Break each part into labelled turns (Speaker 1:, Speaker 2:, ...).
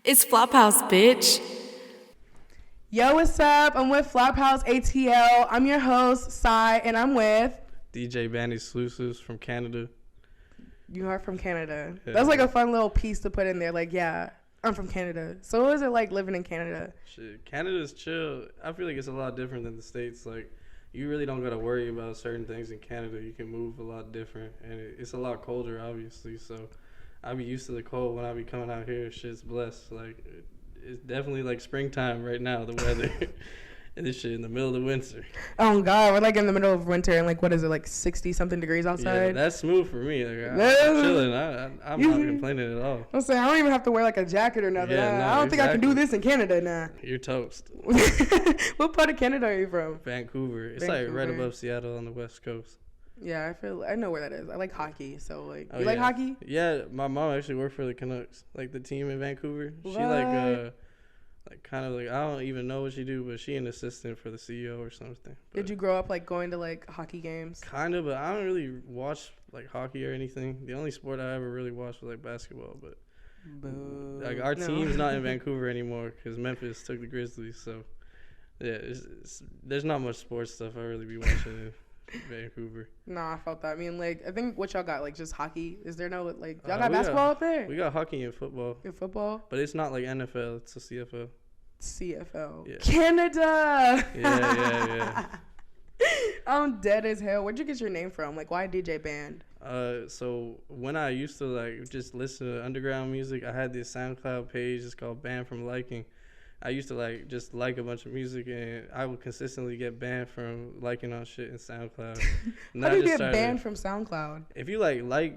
Speaker 1: It's Flophouse, bitch.
Speaker 2: Yo, what's up? I'm with Flophouse ATL. I'm your host, Sai, and I'm with...
Speaker 3: DJ Bandy Sluices from Canada.
Speaker 2: You are from Canada.
Speaker 3: Yeah.
Speaker 2: That's like a fun little piece to put in there. Like, yeah, I'm from Canada. So what is it like living in Canada?
Speaker 3: Shit, Canada's chill. I feel like it's a lot different than the States. Like, you really don't got to worry about certain things in Canada. You can move a lot different. And it's a lot colder, obviously. So I be used to the cold when I be coming out here. Shit's blessed. Like, it's definitely like springtime right now, the weather. And this shit in the middle of the winter.
Speaker 2: Oh, God. We're like in the middle of winter and like, what is it, like 60-something degrees outside?
Speaker 3: Yeah, that's smooth for me. Like, I'm chilling. I'm not complaining at all.
Speaker 2: I'm saying I don't even have to wear like a jacket or nothing.
Speaker 3: Yeah, no,
Speaker 2: I don't think I can do this in Canada now.
Speaker 3: You're toast.
Speaker 2: What part of Canada are you from?
Speaker 3: Vancouver. It's like right above Seattle on the west coast.
Speaker 2: Yeah, I know where that is. I like hockey, so like,
Speaker 3: Oh,
Speaker 2: you like
Speaker 3: yeah.
Speaker 2: hockey?
Speaker 3: Yeah, my mom actually worked for the Canucks, like the team in Vancouver.
Speaker 2: What?
Speaker 3: She like kind of like, I don't even know what she do, but she an assistant for the CEO or something. But
Speaker 2: Did you grow up like going to like hockey games?
Speaker 3: kind of, but I don't really watch like hockey or anything. The only sport I ever really watched was like basketball, but like our team's not in Vancouver anymore because Memphis took the Grizzlies. So yeah, there's not much sports stuff I really be watching in Vancouver.
Speaker 2: Nah, I felt that. I mean, like, I think what y'all got, like, just hockey? Is there no, like, y'all got basketball up there?
Speaker 3: We got hockey and football.
Speaker 2: In football?
Speaker 3: But it's not like NFL, it's a CFL.
Speaker 2: CFL.
Speaker 3: Yeah.
Speaker 2: Canada!
Speaker 3: Yeah.
Speaker 2: I'm dead as hell. Where'd you get your name from? Like, why DJ Band?
Speaker 3: So when I used to, like, just listen to underground music, I had this SoundCloud page. It's called Banned from Liking. I used to like just like a bunch of music, and I would consistently get banned from liking on shit in SoundCloud.
Speaker 2: How do you get banned from SoundCloud?
Speaker 3: If you like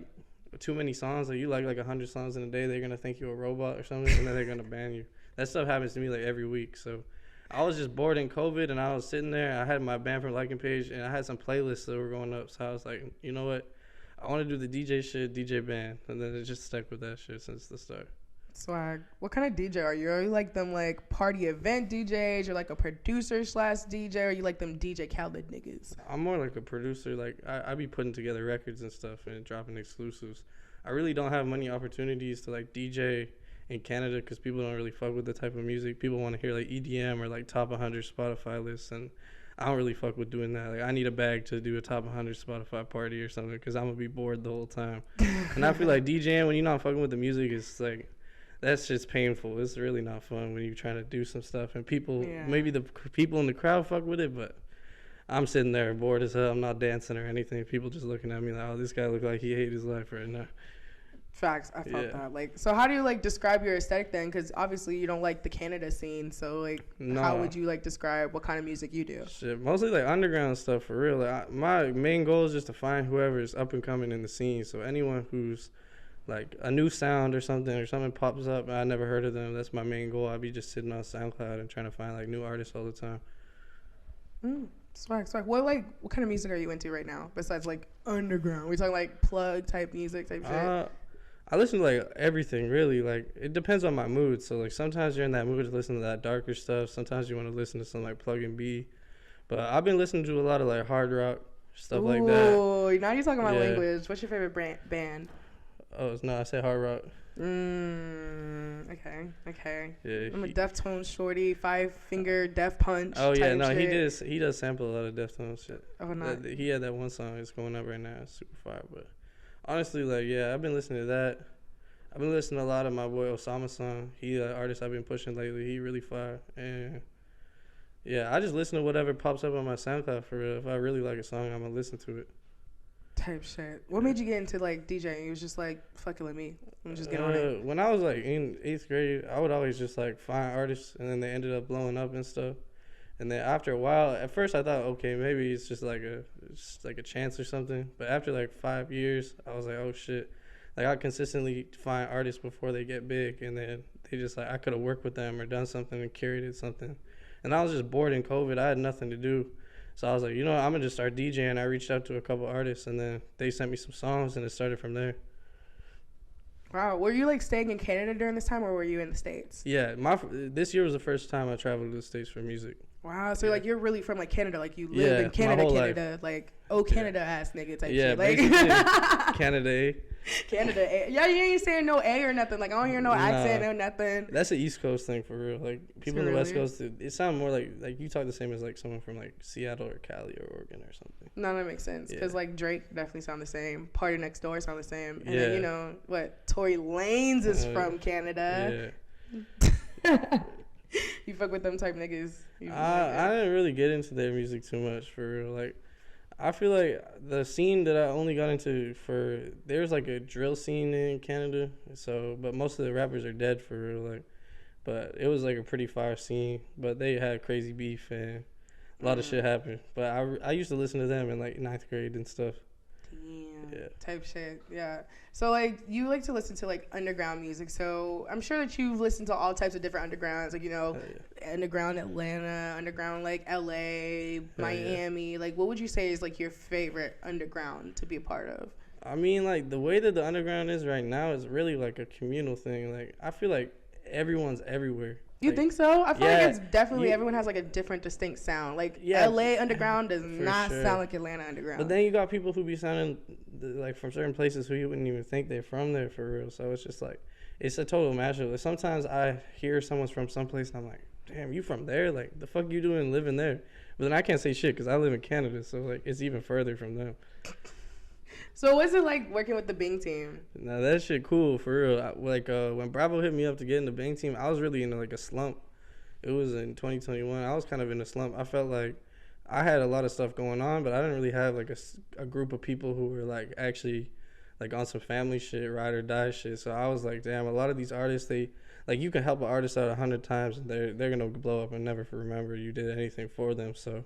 Speaker 3: too many songs, like you like 100 songs in a day, they're gonna think you're a robot or something, and then they're gonna ban you. That stuff happens to me like every week. So I was just bored in COVID, and I was sitting there. I had my banned from liking page, and I had some playlists that were going up. So I was like, you know what? I want to do the DJ shit, DJ band, and then it just stuck with that shit since the start.
Speaker 2: Swag. What kind of DJ are you? Are you like them like party event DJs? You're like a producer / DJ? Or you like them DJ Khaled niggas?
Speaker 3: I'm more like a producer. Like I be putting together records and stuff and dropping exclusives. I really don't have many opportunities to like DJ in Canada because people don't really fuck with the type of music. People want to hear like EDM or like top 100 Spotify lists, and I don't really fuck with doing that. Like I need a bag to do a top 100 Spotify party or something because I'm gonna be bored the whole time. And I feel like DJing when you're not fucking with the music is like, that's just painful. It's really not fun when you're trying to do some stuff and people, maybe the people in the crowd fuck with it, but I'm sitting there bored as hell. I'm not dancing or anything. People just looking at me like, oh, this guy look like he hate his life right now.
Speaker 2: Facts. I felt that. Like, so how do you like describe your aesthetic then? Because obviously you don't like the Canada scene. So like, how would you like describe what kind of music you do?
Speaker 3: Shit, mostly like underground stuff for real. Like, my main goal is just to find whoever is up and coming in the scene. So anyone who's like a new sound or something pops up and I never heard of them, that's my main goal. I'll be just sitting on SoundCloud and trying to find like new artists all the time.
Speaker 2: Swag. What kind of music are you into right now besides like underground? We talking like plug type music type shit?
Speaker 3: I listen to like everything really. Like it depends on my mood. So like sometimes you're in that mood to listen to that darker stuff. Sometimes you want to listen to some like plug and B. But I've been listening to a lot of like hard rock stuff like that.
Speaker 2: Oh, now you're talking my language. What's your favorite band?
Speaker 3: Oh, no, I said hard rock.
Speaker 2: Okay.
Speaker 3: Yeah,
Speaker 2: I'm a Deftones shorty, 5-finger Def Punch.
Speaker 3: Oh yeah, no,
Speaker 2: shit.
Speaker 3: he does sample a lot of Deftones shit.
Speaker 2: Oh, not.
Speaker 3: He had that one song that's going up right now. It's super fire. But honestly, like yeah, I've been listening to that. I've been listening to a lot of my boy Osama song. He artist I've been pushing lately. He really fire. And yeah, I just listen to whatever pops up on my SoundCloud for real. If I really like a song, I'm gonna listen to it.
Speaker 2: Type shit. What made you get into like DJing? It was just like, fuck it, let me just get on it.
Speaker 3: When I was like in 8th grade, I would always just like find artists, and then they ended up blowing up and stuff. And then after a while, at first I thought, okay, maybe it's just like a chance or something. But after like 5 years, I was like, oh shit. Like I consistently find artists before they get big, and then they just like I could have worked with them or done something and curated something. And I was just bored in COVID. I had nothing to do. So I was like, you know what, I'm going to just start DJing. I reached out to a couple artists, and then they sent me some songs, and it started from there.
Speaker 2: Wow. Were you like staying in Canada during this time, or were you in the States?
Speaker 3: Yeah, this year was the first time I traveled to the States for music.
Speaker 2: Wow, so like you're really from like Canada, like you live in Canada,
Speaker 3: life.
Speaker 2: like Canada ass nigga type shit.
Speaker 3: Like Canada.
Speaker 2: Canada. Yeah, you ain't saying no A or nothing. Like I don't hear no accent or nothing.
Speaker 3: That's an East Coast thing for real. Like people in the West Coast, it sounds more like you talk the same as like someone from like Seattle or Cali or Oregon or something.
Speaker 2: No, that makes sense because like Drake definitely sound the same. Party Next Door sound the same. And then, you know what? Tory Lanez is from Canada. Yeah. You fuck with them type niggas.
Speaker 3: I didn't really get into their music too much for real. Like, I feel like the scene that I only got into there's like a drill scene in Canada. So, but most of the rappers are dead for real. Like, but it was like a pretty fire scene. But they had crazy beef and a lot of shit happened. But I used to listen to them in like 9th grade and stuff.
Speaker 2: Yeah. Type shit. Yeah. So like you like to listen to like underground music. So I'm sure that you've listened to all types of different undergrounds, like, you know, underground Atlanta, underground like LA, Miami. Yeah. Like what would you say is like your favorite underground to be a part of?
Speaker 3: I mean, like the way that the underground is right now is really like a communal thing. Like I feel like everyone's everywhere.
Speaker 2: You think so? I feel like it's definitely everyone has like a different distinct sound. Like LA underground does not sound like Atlanta underground.
Speaker 3: But then you got people who be sounding like from certain places who you wouldn't even think they're from there for real. So it's just like it's a total mashup. Like, sometimes I hear someone's from someplace and I'm like, damn, you from there? Like the fuck you doing living there? But then I can't say shit because I live in Canada, so like it's even further from them.
Speaker 2: So what's it like working with the Bing team?
Speaker 3: Nah, that shit cool for real. When Bravo hit me up to get in the Bing team, I was really in like a slump. It was in 2021. I was kind of in a slump. I felt like I had a lot of stuff going on, but I didn't really have like a group of people who were like actually like on some family shit, ride or die shit. So I was like, damn, a lot of these artists, they like you can help an artist out 100 times and they're gonna blow up and never remember you did anything for them. So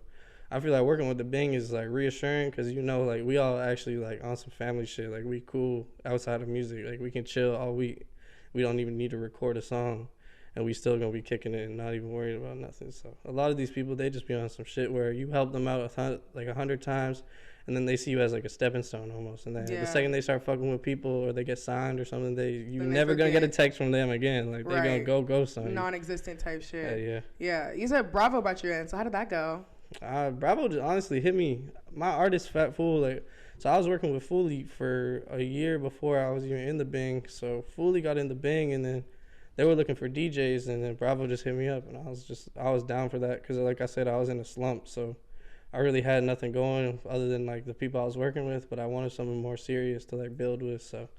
Speaker 3: I feel like working with the Bing is like reassuring because, you know, like we all actually like on some family shit. Like we cool outside of music. Like we can chill all week. We don't even need to record a song and we still gonna be kicking it and not even worried about nothing. So a lot of these people, they just be on some shit where you help them out like 100 times and then they see you as like a stepping stone almost. And then the second they start fucking with people or they get signed or something, you never gonna get a text from them again. Like they're gonna go something.
Speaker 2: Non-existent type shit.
Speaker 3: Yeah.
Speaker 2: You said Bravo about your end. So how did that go?
Speaker 3: Bravo just honestly hit me. My artist Fat Fool, like, so I was working with Foolie for a year before I was even in the Bing. So Foolie got in the Bing, and then they were looking for DJs, and then Bravo just hit me up, and I was down for that because, like I said, I was in a slump, so I really had nothing going other than like the people I was working with, but I wanted something more serious to like build with, so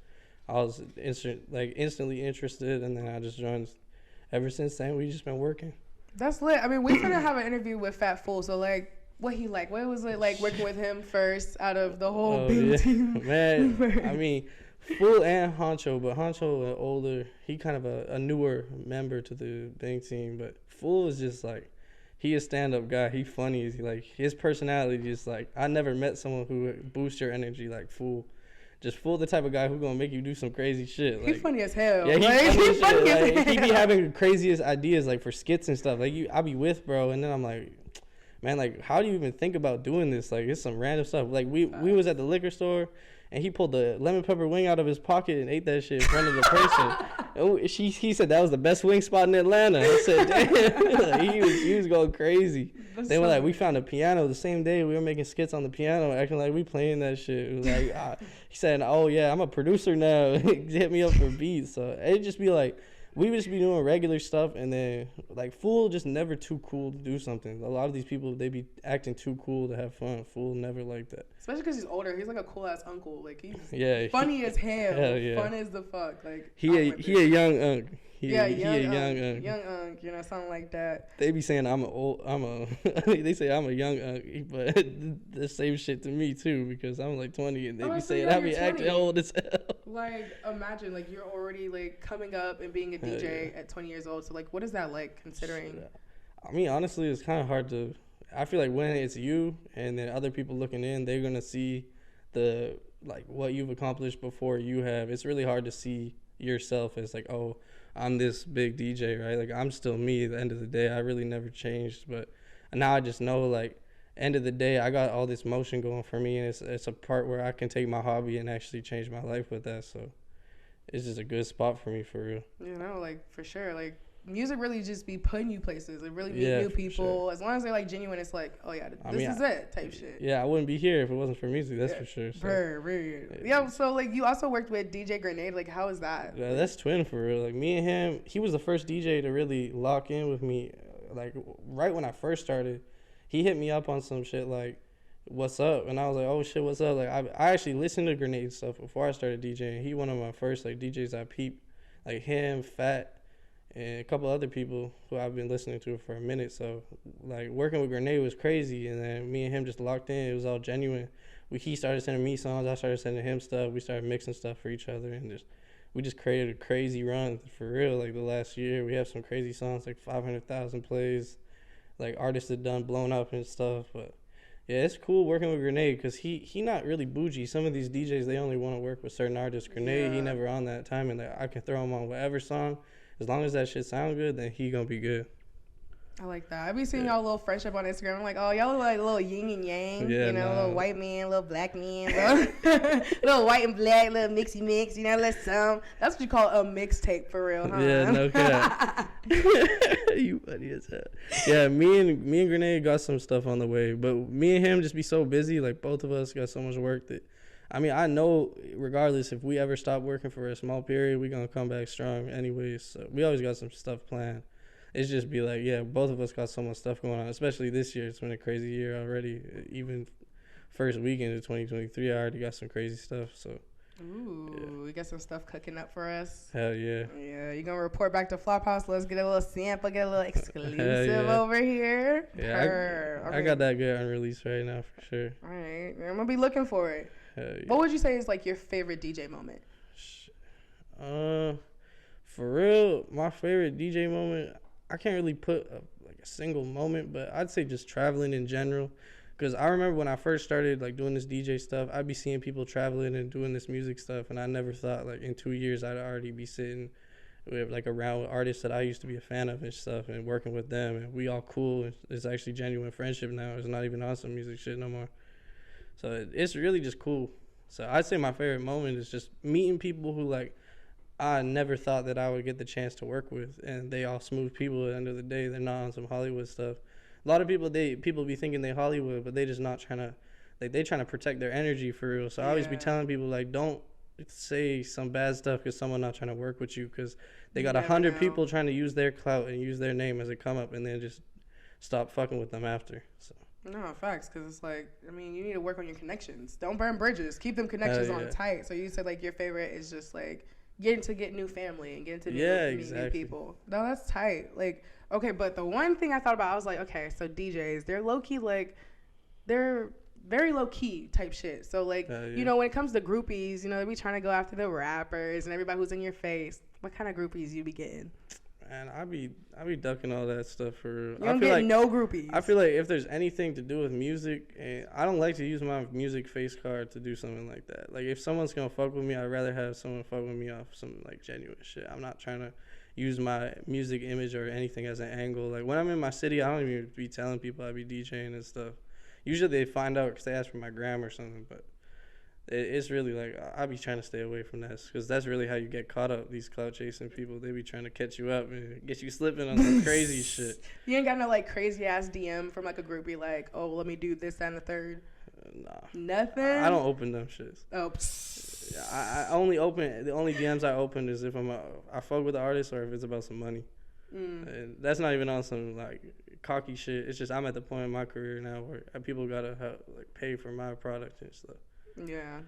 Speaker 3: I was instantly interested, and then I just joined. Ever since then, we just been working.
Speaker 2: That's lit. I mean, we're gonna have an interview with Fat Fool. So, like, what was it like working with him first out of the whole Bing team?
Speaker 3: Man, I mean, Fool and Honcho, but Honcho older. He kind of a newer member to the Bing team, but Fool is just like, he a stand-up guy. He funny. Like his personality just like, I never met someone who boosts your energy like Fool. Just Fool the type of guy who gonna make you do some crazy shit. Like,
Speaker 2: he's funny as hell.
Speaker 3: Yeah, he's funny as hell. He be having craziest ideas like for skits and stuff. Like I be with bro, and then I'm like, man, like how do you even think about doing this? Like it's some random stuff. Like we was at the liquor store, and he pulled the lemon pepper wing out of his pocket and ate that shit in front of the person. He said that was the best wing spot in Atlanta. I said, damn. Like, he was going crazy. They were like, we found a piano the same day. We were making skits on the piano, acting like we playing that shit. It was like, he said, oh yeah, I'm a producer now. Hit me up for beats. So it'd just be like, we would just be doing regular stuff, and then like Fool just never too cool to do something. A lot of these people, they be acting too cool to have fun. Fool never like that.
Speaker 2: Especially because he's older. He's like a cool ass uncle. Like he's funny as hell. Fun as the fuck. Like
Speaker 3: he a young unk.
Speaker 2: Young unk, you know, something like that.
Speaker 3: They be saying they say I'm a young unk, but the same shit to me too because I'm like 20 and they be saying I be acting old as hell.
Speaker 2: Like imagine like you're already like coming up and being a DJ at 20 years old. So like what is that like considering?
Speaker 3: I mean honestly it's kind of hard to. I feel like when it's you and then other people looking in, they're gonna see the like what you've accomplished before you have. It's really hard to see yourself as like, oh, I'm this big DJ, right? Like I'm still me at the end of the day. I really never changed, but now I just know like end of the day I got all this motion going for me, and it's a part where I can take my hobby and actually change my life with that. So it's just a good spot for me for real.
Speaker 2: You know, like for sure. Like music really just be putting you places. It really meet new people. Sure. As long as they're like genuine, it's like, oh yeah, this is it type shit.
Speaker 3: Yeah, I wouldn't be here if it wasn't for music. That's for sure.
Speaker 2: So. Yeah. So like you also worked with DJ Grenade. Like how is that?
Speaker 3: Yeah, that's twin for real. Like me and him, he was the first DJ to really lock in with me. Like right when I first started, he hit me up on some shit like, "What's up?" And I was like, "Oh shit, what's up?" Like I actually listened to Grenade stuff before I started DJing. He one of my first like DJs I peeped. Like him, Fat, and a couple other people who I've been listening to for a minute. So like working with Grenade was crazy, and then me and him just locked in. It was all genuine. He started sending me songs, I started sending him stuff. We started mixing stuff for each other, and we just created a crazy run for real. Like the last year, we have some crazy songs like 500,000 plays, like artists that done blown up and stuff. But yeah, it's cool working with Grenade because he not really bougie. Some of these DJs, they only want to work with certain artists. Grenade, he never on that time, and like, I can throw him on whatever song. As long as that shit sound good, then he gonna be good.
Speaker 2: I like that. I be seeing y'all little friendship on Instagram. I'm like, oh, y'all look like a little yin and yang. Little white man, little black man, little white and black, little mixy mix. That's what you call a mixtape for real, huh?
Speaker 3: Yeah, no cap. You funny as hell. Yeah, me and Grenade got some stuff on the way, but me and him just be so busy. Like both of us got so much work that, I mean, I know regardless if we ever stop working for a small period, we gonna come back strong anyways. So we always got some stuff planned. It's just be like, yeah, both of us got so much stuff going on, especially this year. It's been a crazy year already. Even first weekend of 2023, I already got some crazy stuff. So,
Speaker 2: we got some stuff cooking up for us.
Speaker 3: Hell yeah.
Speaker 2: Yeah, you going to report back to Flophouse. Let's get a little sample, get a little exclusive over here.
Speaker 3: Yeah, I got that good unreleased right now for sure.
Speaker 2: All right. I'm going to be looking for it.
Speaker 3: Hell yeah.
Speaker 2: What would you say is like your favorite DJ moment?
Speaker 3: For real, my favorite DJ moment, I can't really put a single moment, but I'd say just traveling in general. Because I remember when I first started like doing this DJ stuff, I'd be seeing people traveling and doing this music stuff, and I never thought like in 2 years I'd already be sitting with like around with artists that I used to be a fan of and stuff, and working with them, and we all cool. It's actually genuine friendship now. It's not even on some music shit no more. So it's really just cool. So I'd say my favorite moment is just meeting people who like I never thought that I would get the chance to work with, and they all smooth people at the end of the day. They're not on some Hollywood stuff. A lot of people be thinking they Hollywood, but they just not trying to, like, they trying to protect their energy for real. So I always be telling people, like, don't say some bad stuff because someone not trying to work with you, because they got 100 people trying to use their clout and use their name as a come up, and then just stop fucking with them after. So.
Speaker 2: No, facts, because it's like, I mean, you need to work on your connections. Don't burn bridges. Keep them connections on tight. So you said, like, your favorite is just, like, getting to get new family and getting to meet new people. No, that's tight. Like, okay, but the one thing I thought about, I was like, okay, so DJs, they're low-key, like, they're very low-key type shit. So, like, you know, when it comes to groupies, you know, they be trying to go after the rappers and everybody who's in your face. What kind of groupies you be getting?
Speaker 3: Man, I be ducking all that stuff for.
Speaker 2: You don't get no groupies.
Speaker 3: I feel like if there's anything to do with music, and I don't like to use my music face card to do something like that. Like if someone's gonna fuck with me, I'd rather have someone fuck with me off some like genuine shit. I'm not trying to use my music image or anything as an angle. Like when I'm in my city, I don't even be telling people I be DJing and stuff. Usually they find out because they ask for my gram or something, but. It's really like I be trying to stay away from that because that's really how you get caught up. These clout chasing people, they be trying to catch you up and get you slipping on some crazy shit.
Speaker 2: You ain't got no like crazy ass DM from like a groupie like, oh, let me do this, that, and the third.
Speaker 3: Nah,
Speaker 2: nothing.
Speaker 3: I don't open them shits.
Speaker 2: Oh,
Speaker 3: I only open the only DMs I open is if I fuck with the artist or if it's about some money. And that's not even on some like cocky shit. It's just I'm at the point in my career now where people gotta like pay for my product and stuff.
Speaker 2: Yeah.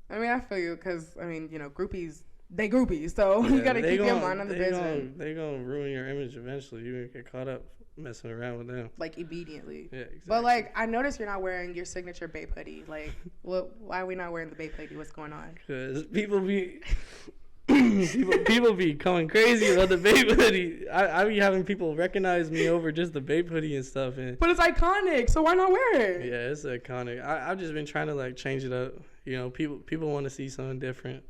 Speaker 2: I mean, I feel you because, I mean, you know, groupies, they groupies, so you got to keep your mind on the business.
Speaker 3: They going to ruin your image eventually. You gonna get caught up messing around with them.
Speaker 2: Like, immediately.
Speaker 3: Yeah, exactly.
Speaker 2: But, like, I noticed you're not wearing your signature Bape hoodie. Like, why are we not wearing the Bape hoodie? What's going on?
Speaker 3: Because people be... people be going crazy about the Bape hoodie. I be having people recognize me over just the Bape hoodie and stuff. But
Speaker 2: it's iconic, so why not wear it?
Speaker 3: Yeah, it's iconic. I've just been trying to like change it up. You know, people want to see something different.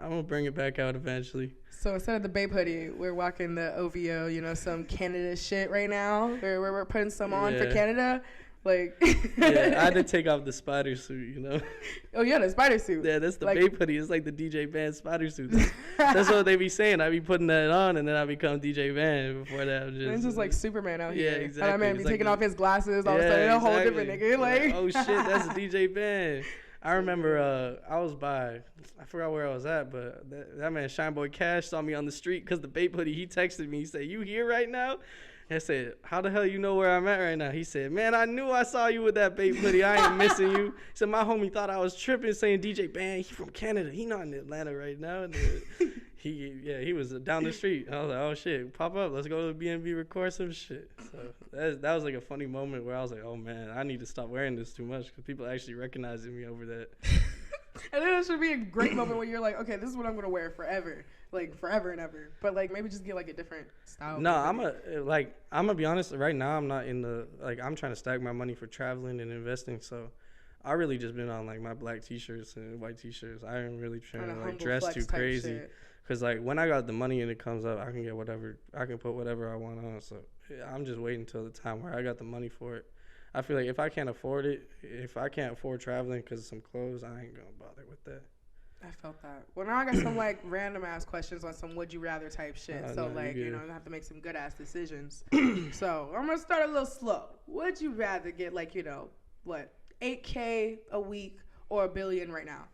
Speaker 3: I'm gonna bring it back out eventually.
Speaker 2: So instead of the Bape hoodie, we're walking the OVO. You know, some Canada shit right now. We're putting some on for Canada. Like,
Speaker 3: yeah, I had to take off the spider suit, you know.
Speaker 2: Oh yeah, the spider suit.
Speaker 3: Yeah, that's the vape hoodie. It's like the DJ Band spider suit. That's what they be saying. I be putting that on, and then I become DJ Band. Before that, I'm
Speaker 2: it's just like Superman out here.
Speaker 3: Yeah, exactly.
Speaker 2: That man be taking off his glasses. All of a sudden, a whole different nigga. Like,
Speaker 3: oh shit, that's DJ Band. I remember I was I forgot where I was at, but that man Shine Boy Cash saw me on the street because the vape hoodie. He texted me. He said, "You here right now?" I said, "How the hell you know where I'm at right now?" He said, "Man, I knew I saw you with that vape hoodie. I ain't missing you." He said, "My homie thought I was tripping saying DJ Band. He from Canada. He not in Atlanta right now." And he was down the street. I was like, "Oh shit, pop up. Let's go to the B&B record some shit." So that was like a funny moment where I was like, "Oh man, I need to stop wearing this too much because people actually recognizing me over that."
Speaker 2: And then it should be a great moment where you're like, "Okay, this is what I'm gonna wear forever." Like forever and ever, but like maybe just get like a different style.
Speaker 3: No, I'm gonna be honest. Right now, I'm not in the I'm trying to stack my money for traveling and investing. So, I really just been on like my black t-shirts and white t-shirts. I ain't really trying to like dress too crazy, cause like when I got the money and it comes up, I can get whatever. I can put whatever I want on. So yeah, I'm just waiting until the time where I got the money for it. I feel like if I can't afford it, if I can't afford traveling because of some clothes, I ain't gonna bother with that.
Speaker 2: I felt that. Well, now I got some like random ass questions on some would you rather type shit. So no, like, you know, I have to make some good ass decisions. So I'm gonna start a little slow. Would you rather get like, you know, what, 8K a week or $1 billion right now?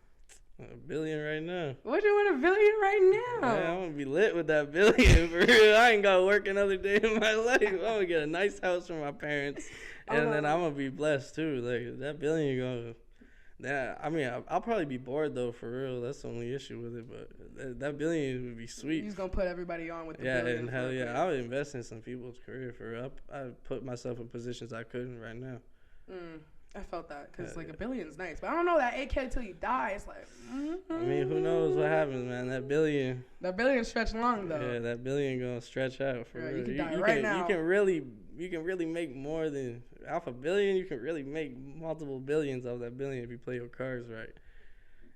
Speaker 3: $1 billion right now.
Speaker 2: Would you want $1 billion right now?
Speaker 3: Yeah, I'm gonna be lit with that $1 billion for real. I ain't gotta work another day in my life. I'm gonna get a nice house from my parents, and then I'm gonna be blessed too. Like that $1 billion gonna. Yeah, I mean, I'll probably be bored though, for real. That's the only issue with it. But that $1 billion would be sweet.
Speaker 2: You're just gonna put everybody on with the $1 billion.
Speaker 3: Yeah, and hell yeah, I would invest in some people's career for real. I put myself in positions I couldn't right now.
Speaker 2: I felt that because like $1 billion's nice, but I don't know that 8K till you die. It's like.
Speaker 3: I mean, who knows what happens, man? That $1 billion.
Speaker 2: That $1 billion stretch long though.
Speaker 3: Yeah, that $1 billion gonna stretch out for real.
Speaker 2: You can die right now.
Speaker 3: You can really make more than off $1 billion. You can really make multiple billions off that $1 billion if you play your cards right.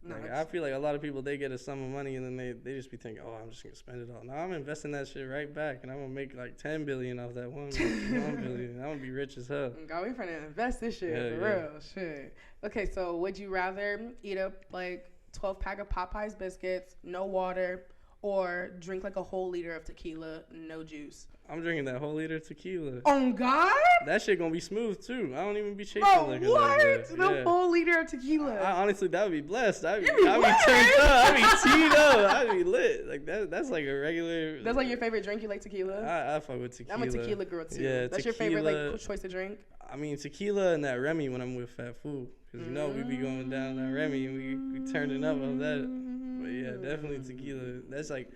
Speaker 3: No, like, I feel like a lot of people, they get a sum of money and then they just be thinking, oh, I'm just gonna spend it all. No, I'm investing that shit right back, and I'm gonna make like $10 billion off that $1 billion. I'm gonna be rich as hell.
Speaker 2: God, we finna invest this shit for real. Shit. Okay, so would you rather eat up like 12 pack of Popeyes biscuits, no water, or drink like a whole liter of tequila, no juice?
Speaker 3: I'm drinking that whole liter of tequila.
Speaker 2: On God?
Speaker 3: That shit gonna be smooth too. I don't even be chasing liquor.
Speaker 2: What? Like the whole liter of tequila.
Speaker 3: Honestly, that would be blessed. I'd be turned up. I'd be teed up. I'd be lit. Like that's like a regular.
Speaker 2: That's like your favorite drink. You like tequila?
Speaker 3: I fuck with tequila.
Speaker 2: I'm a tequila girl too.
Speaker 3: Yeah,
Speaker 2: that's
Speaker 3: tequila,
Speaker 2: your favorite like choice to drink.
Speaker 3: I mean, tequila and that Remy when I'm with Fat Food, because you know we be going down that Remy and we turning up on that. But yeah, definitely tequila. That's like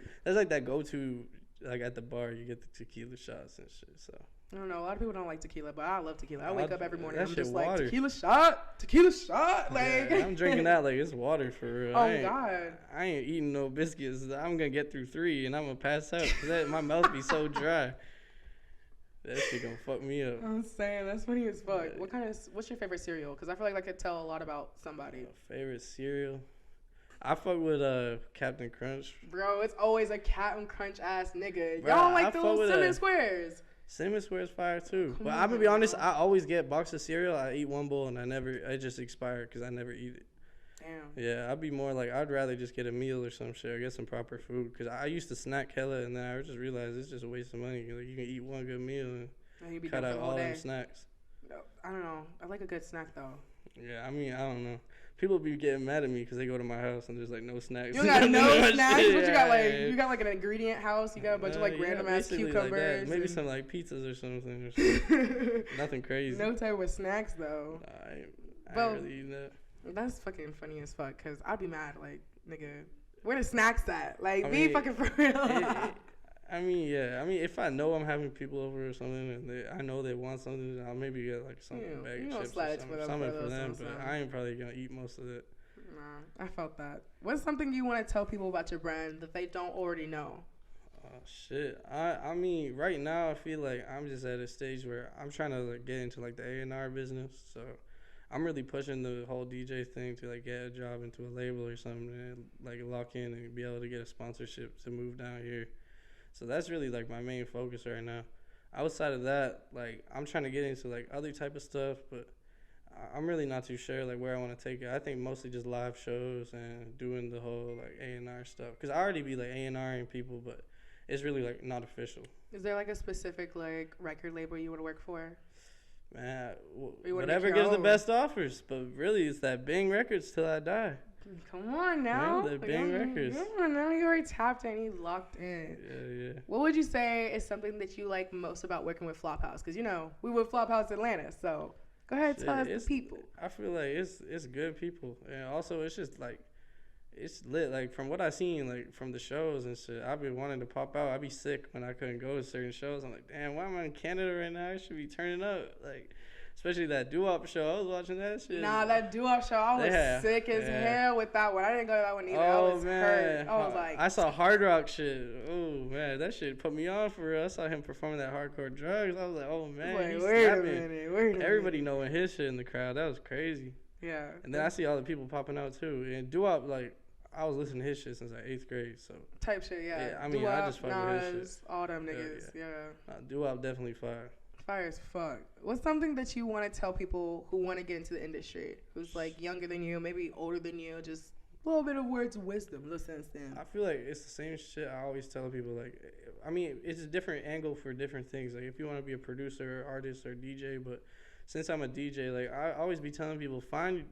Speaker 3: that go-to. Like at the bar, you get the tequila shots and shit. So
Speaker 2: I don't know. A lot of people don't like tequila, but I love tequila. I wake up every morning. I'm just
Speaker 3: water.
Speaker 2: Like tequila shot. Like
Speaker 3: yeah, I'm drinking that like it's water for real.
Speaker 2: Oh God.
Speaker 3: I ain't eating no biscuits. I'm gonna get through 3 and I'm gonna pass out because my mouth be so dry. That shit gonna fuck me up.
Speaker 2: I'm saying that's funny as fuck. What's your favorite cereal? Because I feel like I could tell a lot about somebody.
Speaker 3: Favorite cereal. I fuck with Captain Crunch.
Speaker 2: Bro, it's always a Captain Crunch ass nigga. Y'all don't like the little Cinnamon Squares.
Speaker 3: Cinnamon Squares fire too. But I'm gonna be honest, I always get box of cereal. I eat one bowl and I just expire because I never eat it.
Speaker 2: Damn.
Speaker 3: Yeah, I'd be more like I'd rather just get a meal or some shit or get some proper food because I used to snack hella and then I just realized it's just a waste of money. Like you can eat one good meal and cut out all them snacks.
Speaker 2: I don't know. I like a good snack though.
Speaker 3: Yeah, I mean I don't know. People be getting mad at me because they go to my house and there's like no snacks.
Speaker 2: You got no snacks? What you got? Like you got like an ingredient house. You got a bunch of like random ass cucumbers.
Speaker 3: Like maybe some like pizzas or something. Nothing crazy.
Speaker 2: No type of snacks though.
Speaker 3: I ain't really eating that.
Speaker 2: That's fucking funny as fuck. Cause I'd be mad. Like nigga, where the snacks at? Like be fucking for real.
Speaker 3: I mean, yeah. I mean, if I know I'm having people over or something, and I know they want something, I'll maybe get like something bag of chips or something for them. But I ain't probably gonna eat most of it.
Speaker 2: Nah, I felt that. What's something you want to tell people about your brand that they don't already know?
Speaker 3: Oh shit. I mean, right now I feel like I'm just at a stage where I'm trying to like get into like the A&R business. So I'm really pushing the whole DJ thing to like get a job into a label or something and like lock in and be able to get a sponsorship to move down here. So that's really like my main focus right now. outside of that, like I'm trying to get into like other type of stuff, but I'm really not too sure like where I want to take it. I think mostly just live shows and doing the whole like A&R stuff. Cause I already be like A&Ring people, but it's really like not official.
Speaker 2: Is there like a specific like record label you want to work for?
Speaker 3: Man, whatever gives the best offers. But really, it's that Bing Records till I die.
Speaker 2: Come on now.
Speaker 3: Yeah, the Bing Records.
Speaker 2: Come on now. You already tapped in. You locked in.
Speaker 3: Yeah.
Speaker 2: What would you say is something that you like most about working with Flophouse? Because, you know, we were Flophouse Atlanta, so go ahead and tell us the people.
Speaker 3: I feel like it's good people. And also, it's just like, it's lit. Like, from what I seen, like, from the shows and shit, I've been wanting to pop out. I'd be sick when I couldn't go to certain shows. I'm like, damn, why am I in Canada right now? I should be turning up. Like, especially that doo-wop show. I was watching that shit.
Speaker 2: Nah, that doo-wop show, I was sick as hell with that one. I didn't go to that one either. I was hurt. I was like...
Speaker 3: I saw Hard Rock shit. Oh, man, that shit put me on for real. I saw him performing that Hardcore Drugs. I was like, oh, man, he's
Speaker 2: wait a minute.
Speaker 3: Everybody knowing his shit in the crowd. That was crazy.
Speaker 2: Yeah.
Speaker 3: And then I see all the people popping out, too. And doo-wop, like... I was listening to his shit since like 8th grade, so
Speaker 2: type shit, yeah.
Speaker 3: I mean, I just fuck with his shit.
Speaker 2: All them niggas, yeah.
Speaker 3: Doo-wop definitely fire.
Speaker 2: Fire as fuck. What's something that you want to tell people who want to get into the industry, who's like younger than you, maybe older than you, just a little bit of words of wisdom, a little sense then?
Speaker 3: I feel like it's the same shit I always tell people. Like, I mean, it's a different angle for different things. Like, if you want to be a producer, artist, or DJ, but since I'm a DJ, like, I always be telling people,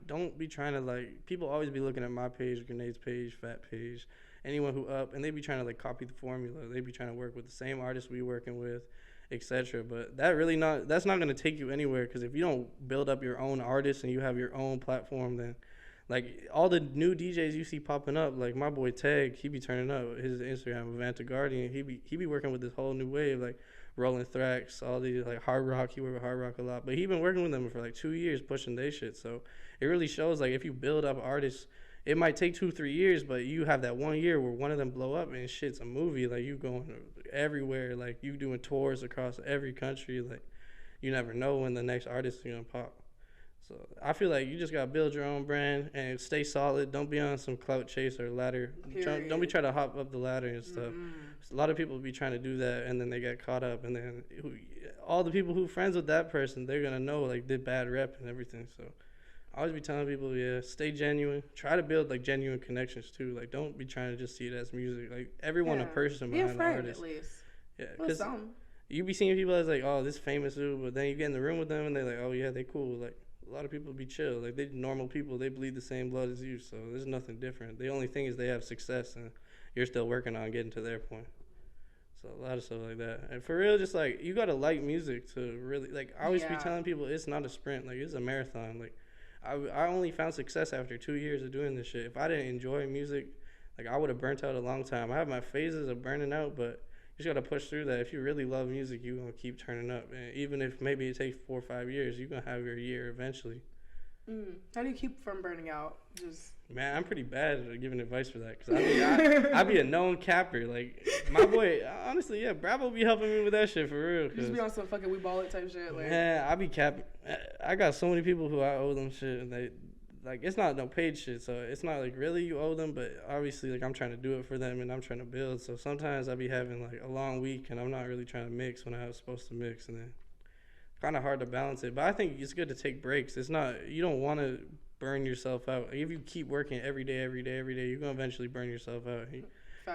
Speaker 3: don't be trying to, like, people always be looking at my page, Grenade's page, Fat page, anyone who up, and they be trying to, like, copy the formula. They be trying to work with the same artists we working with, etc. But that's not going to take you anywhere, because if you don't build up your own artists and you have your own platform, then, like, all the new DJs you see popping up, like my boy Tag, he be turning up. His Instagram, Avanta Guardian, he be working with this whole new wave, like, Rolling Thrax, all these like Hard Rock. He worked with Hard Rock a lot, but he been working with them for like 2 years, pushing their shit. So it really shows like if you build up artists, it might take 2-3 years, but you have that 1 year where one of them blow up and shit's a movie. Like you going everywhere, like you doing tours across every country. Like you never know when the next artist is gonna pop. So I feel like you just gotta build your own brand and stay solid. Don't be on some clout chase or ladder. Don't be trying to hop up the ladder and stuff. A lot of people be trying to do that and then they get caught up, and then all the people who friends with that person, they're gonna know like did bad rep and everything. So I always be telling people, stay genuine. Try to build like genuine connections too. Like don't be trying to just see it as music. Like everyone a person behind the artist.
Speaker 2: At least.
Speaker 3: Yeah, because you be seeing people as like, oh, this famous dude, but then you get in the room with them and they're like, oh yeah, they cool. Like a lot of people be chill. Like they normal people, they bleed the same blood as you, so there's nothing different. The only thing is they have success and you're still working on getting to their point. So a lot of stuff like that. And for real, just like you gotta like music to really like. I always be telling people it's not a sprint. Like it's a marathon. Like I only found success after 2 years of doing this shit. If I didn't enjoy music, like I would have burnt out a long time. I have my phases of burning out, but you just gotta push through that. If you really love music, you're gonna keep turning up. And even if maybe it takes 4 or 5 years, you're gonna have your year eventually.
Speaker 2: How do you keep from burning out?
Speaker 3: Man, I'm pretty bad at giving advice for that, because I be a known capper. Like my boy, honestly, yeah, Bravo be helping me with that shit for real.
Speaker 2: You just be on some fucking we ball it type shit. Like,
Speaker 3: yeah, I be capping. I got so many people who I owe them shit, and they like it's not no paid shit, so it's not like really you owe them, but obviously like I'm trying to do it for them and I'm trying to build. So sometimes I be having like a long week and I'm not really trying to mix when I was supposed to mix, and then kind of hard to balance it. But I think it's good to take breaks. It's not, you don't want to burn yourself out. If you keep working every day, you're gonna eventually burn yourself out.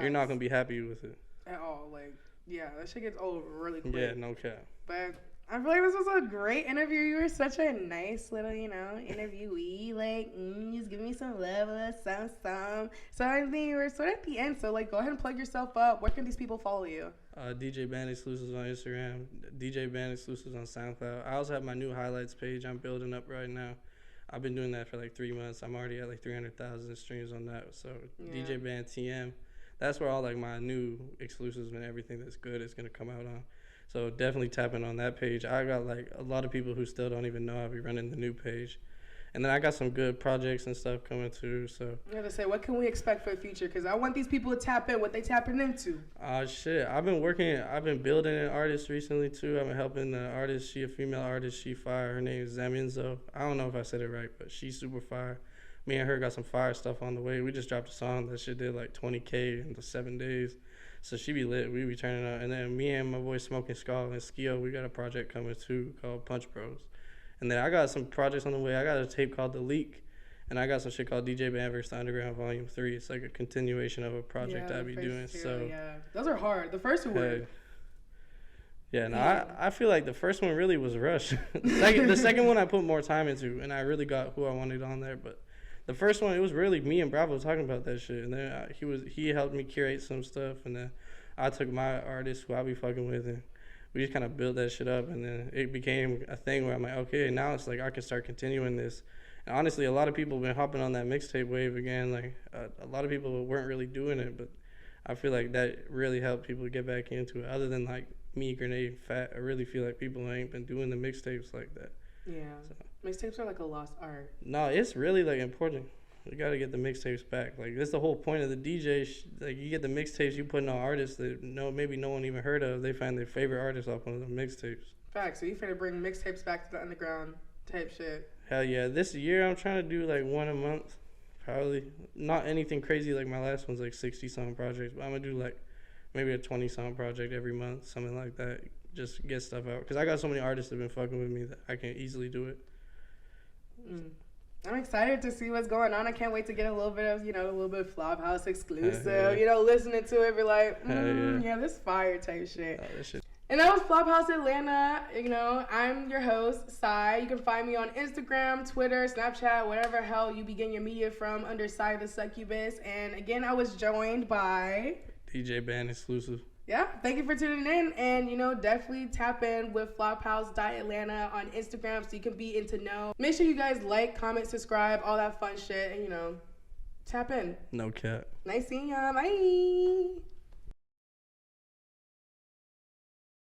Speaker 3: You're not gonna be happy with it
Speaker 2: at all. Like, yeah, that shit gets old really quick.
Speaker 3: Yeah, no cap.
Speaker 2: But I feel like this was a great interview. You were such a nice little, interviewee. Like, just give me some love, some. So I think you were sort of at the end. So, like, go ahead and plug yourself up. Where can these people follow you?
Speaker 3: DJ Band Exclusives on Instagram. DJ Band Exclusives on SoundCloud. I also have my new highlights page I'm building up right now. I've been doing that for like 3 months. I'm already at like 300,000 streams on that. So DJ Band TM. That's where all like my new exclusives and everything that's good is going to come out on. So definitely tap in on that page. I got like a lot of people who still don't even know I'll be running the new page. And then I got some good projects and stuff coming too. So
Speaker 2: I gotta say, what can we expect for the future? Because I want these people to tap in what they tapping into.
Speaker 3: Shit. I've been building an artist recently too. I've been helping the artist. She a female artist. She fire. Her name is Zaminzo. I don't know if I said it right, but she's super fire. Me and her got some fire stuff on the way. We just dropped a song that shit did like 20K in the 7 days. So she be lit. We be turning up. And then me and my boy Smoking Skull and Skio, we got a project coming too called Punch Bros. And then I got some projects on the way. I got a tape called The Leak. And I got some shit called DJ Band vs. The Underground Volume 3. It's like a continuation of a project I be doing. So
Speaker 2: yeah, those are hard. The first two were.
Speaker 3: Yeah, no, I feel like the first one really was rushed. The second one I put more time into, and I really got who I wanted on there. But the first one, it was really me and Bravo talking about that shit. And then he helped me curate some stuff, and then I took my artists who I be fucking with, and we just kind of built that shit up. And then it became a thing where I'm like, okay, now it's like I can start continuing this. And honestly, a lot of people have been hopping on that mixtape wave again. Like a lot of people weren't really doing it, but I feel like that really helped people get back into it. Other than like me, Grenade, Fat, I really feel like people ain't been doing the mixtapes like that.
Speaker 2: Yeah, so. Mixtapes are like a lost art.
Speaker 3: No, it's really like important. You gotta get the mixtapes back. Like that's the whole point of the DJ. Like you get the mixtapes, you putting on artists that maybe no one even heard of. They find their favorite artists off one of the mixtapes.
Speaker 2: Facts. So you finna bring mixtapes back to the underground type shit.
Speaker 3: Hell yeah! This year I'm trying to do like one a month. Probably not anything crazy like my last one's like 60-song projects, but I'm gonna do like maybe a 20-song project every month, something like that. Just get stuff out. Because I got so many artists that have been fucking with me that I can easily do it.
Speaker 2: I'm excited to see what's going on. I can't wait to get a little bit of, a little bit of Flophouse exclusive. Listening to it, be like, yeah, this fire type shit.
Speaker 3: This shit.
Speaker 2: And that was Flophouse Atlanta. I'm your host, Sai. You can find me on Instagram, Twitter, Snapchat, whatever hell you be getting your media from, under Sai the Succubus. And again, I was joined by
Speaker 3: DJ Band exclusive.
Speaker 2: Yeah, thank you for tuning in. And, definitely tap in with Flophouse.Atlanta on Instagram so you can be in to know. Make sure you guys like, comment, subscribe, all that fun shit. And, tap in.
Speaker 3: No cap.
Speaker 2: Nice seeing y'all. Bye.